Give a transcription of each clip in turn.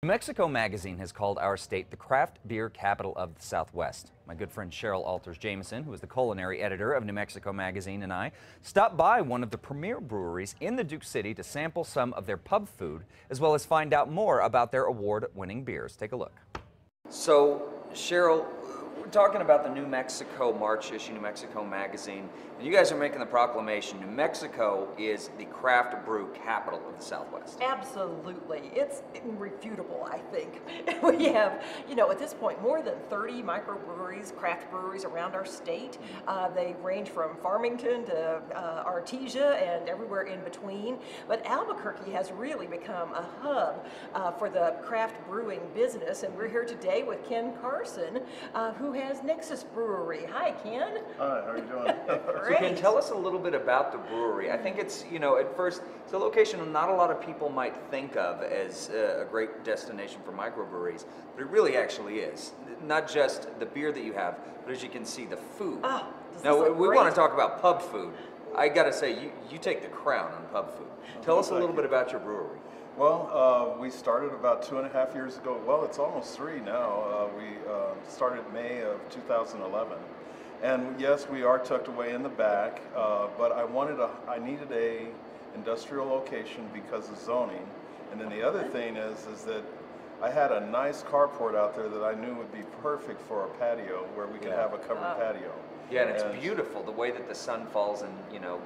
New Mexico Magazine has called our state the craft beer capital of the Southwest. My good friend Cheryl Alters-Jameson, who is the culinary editor of New Mexico Magazine, and I stopped by one of the premier breweries in the Duke City to sample some of their pub food, as well as find out more about their award-winning beers. Take a look. So, Cheryl, we're talking about the New Mexico March issue, New Mexico Magazine, and you guys are making the proclamation New Mexico is the craft brew capital of the Southwest. Absolutely. It's irrefutable, I think. We have, at this point, more than 30 microbreweries, craft breweries around our state. They range from Farmington to Artesia and everywhere in between. But Albuquerque has really become a hub for the craft brewing business, and we're here today with Ken Carson, who has Nexus Brewery. Hi, Ken. Hi, how are you doing? So Ken, tell us a little bit about the brewery. I think it's, at first, it's a location not a lot of people might think of as a great destination for microbreweries, but it really actually is. Not just the beer that you have, but as you can see, the food. Oh, now, we want to talk about pub food. I got to say, you take the crown on pub food. Tell us a little bit about your brewery. Well, we started about 2.5 years ago. Well, it's almost 3 now. We started May of 2011. And yes, we are tucked away in the back, but I needed a industrial location because of zoning. And then the other thing is that I had a nice carport out there that I knew would be perfect for a patio where we could have a covered patio. Yeah, and it's beautiful, the way that the sun falls and,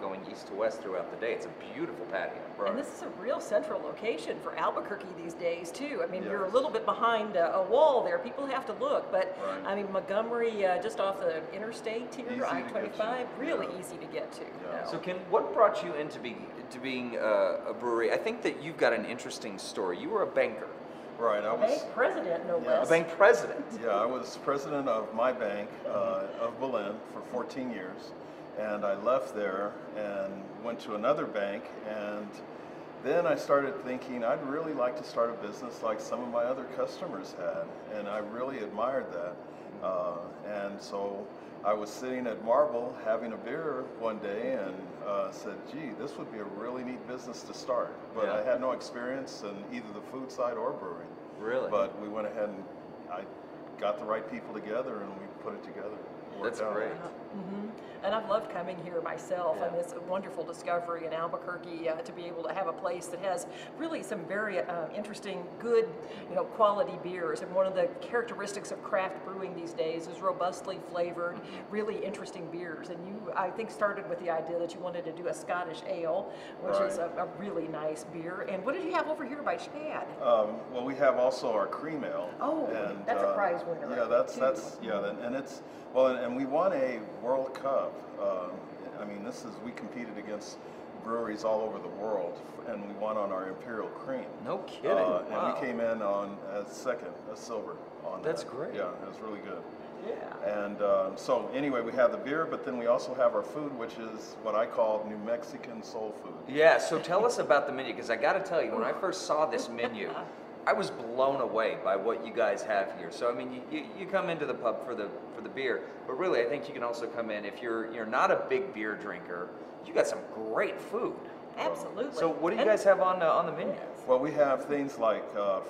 going east to west throughout the day. It's a beautiful patio. Right. And this is a real central location for Albuquerque these days, too. I mean, you're a little bit behind a wall there. People have to look, but, I mean, Montgomery, just off the interstate here, I-25, really easy to get to. So, Ken, what brought you into being a brewery? I think that you've got an interesting story. You were a banker. Right, I was bank president, no less. A bank president. Yeah, I was president of my bank of Berlin for 14 years, and I left there and went to another bank, and then I started thinking I'd really like to start a business like some of my other customers had, and I really admired that. And so I was sitting at Marble having a beer one day and said, gee, this would be a really neat business to start. But I had no experience in either the food side or brewing. Really? But we went ahead and I got the right people together and we put it together. That's great. And I've loved coming here myself. I mean, it's a wonderful discovery in Albuquerque to be able to have a place that has really some very interesting, good, quality beers. And one of the characteristics of craft brewing these days is robustly flavored, really interesting beers. And you, I think, started with the idea that you wanted to do a Scottish ale, which is a really nice beer. And what did you have over here by Chad? Well, we have also our cream ale. Oh, and that's a prize winner. Yeah, and it's. Well, and we won a World Cup. I mean, we competed against breweries all over the world, and we won on our Imperial Cream. No kidding. And we came in on as second, as silver on that. That's great. Yeah, it was really good. Yeah. And so anyway, we have the beer, but then we also have our food, which is what I call New Mexican soul food. Yeah, so tell us about the menu, because I got to tell you, when I first saw this menu, I was blown away by what you guys have here. So I mean, you come into the pub for the beer, but really I think you can also come in if you're not a big beer drinker. You got some great food. Absolutely. So what do you guys have on the menu? Well, we have things like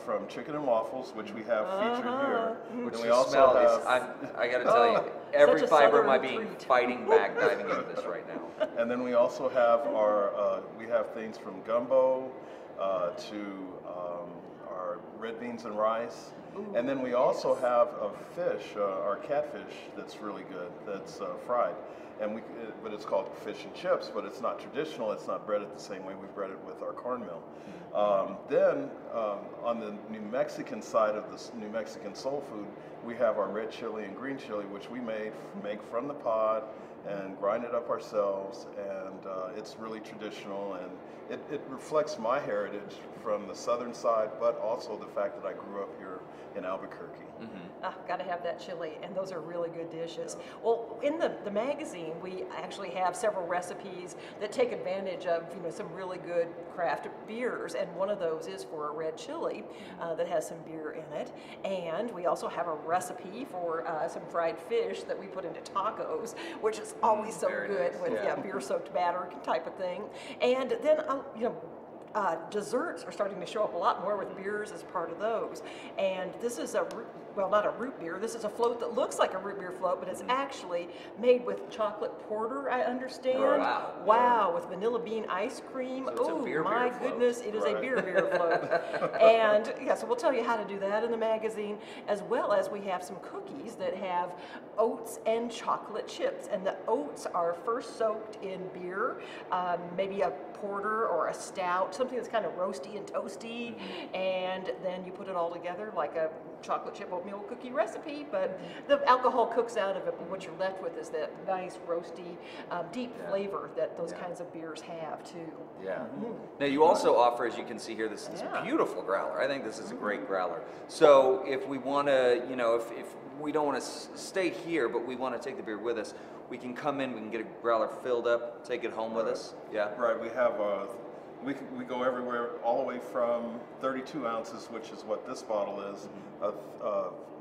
from chicken and waffles, which we have featured here. Which and we we also smell have, I got to tell you, every fiber of my being treat. fighting back diving into this right now. and then we also have we have things from gumbo to our red beans and rice. And then we also have a fish, our catfish, that's really good, that's fried. And but it's called fish and chips, but it's not traditional, it's not breaded the same way we bread it with our cornmeal. Then on the New Mexican side of this New Mexican soul food, we have our red chili and green chili, which we make from the pod and grind it up ourselves, and it's really traditional, and it reflects my heritage from the southern side, but also the fact that I grew up here in Albuquerque. Got to have that chili, and those are really good dishes. Well, in the magazine, we actually have several recipes that take advantage of some really good craft beers, and one of those is for a red chili that has some beer in it. And we also have a recipe for some fried fish that we put into tacos, which is always so good with beer-soaked batter type of thing. And then desserts are starting to show up a lot more with beers as part of those. And this is well, not a root beer. This is a float that looks like a root beer float, but it's actually made with chocolate porter, I understand. Wow. Wow, with vanilla bean ice cream. So it's a Oh, beer my float. goodness, it is a Right. beer float. And yeah, so we'll tell you how to do that in the magazine, as well as we have some cookies that have oats and chocolate chips. And the oats are first soaked in beer, maybe a porter or a stout, something that's kind of roasty and toasty, and then you put it all together like a chocolate chip oatmeal cookie recipe, but the alcohol cooks out of it, but what you're left with is that nice roasty, deep flavor that those kinds of beers have too. Yeah. Now you also offer, as you can see here, this beautiful growler. I think this is a great growler. So if we want to, you know, if we don't want to stay here, but we want to take the beer with us, we can come in, we can get a growler filled up, take it home with us. Yeah. Right. We have we go everywhere, all the way from 32 ounces, which is what this bottle is,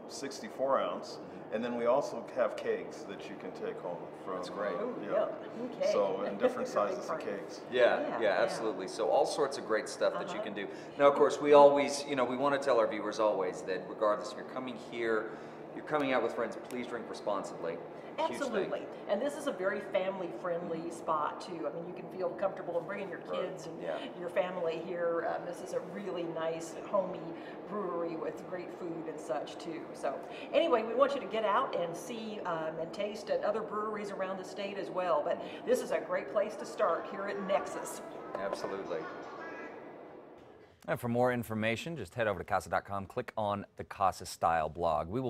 64 ounce, and then we also have kegs that you can take home from. That's great. Okay. So in different sizes of kegs. Yeah, absolutely. So all sorts of great stuff that you can do. Now, of course, we always, you know, we want to tell our viewers always that regardless if you're coming here, you're coming out with friends, please drink responsibly. Absolutely. And this is a very family-friendly spot, too. I mean, you can feel comfortable in bringing your kids and your family here. This is a really nice, homey brewery with great food and such, too. So anyway, we want you to get out and see and taste at other breweries around the state as well. But this is a great place to start here at Nexus. Absolutely. And for more information, just head over to casa.com, click on the Casa Style blog. We will be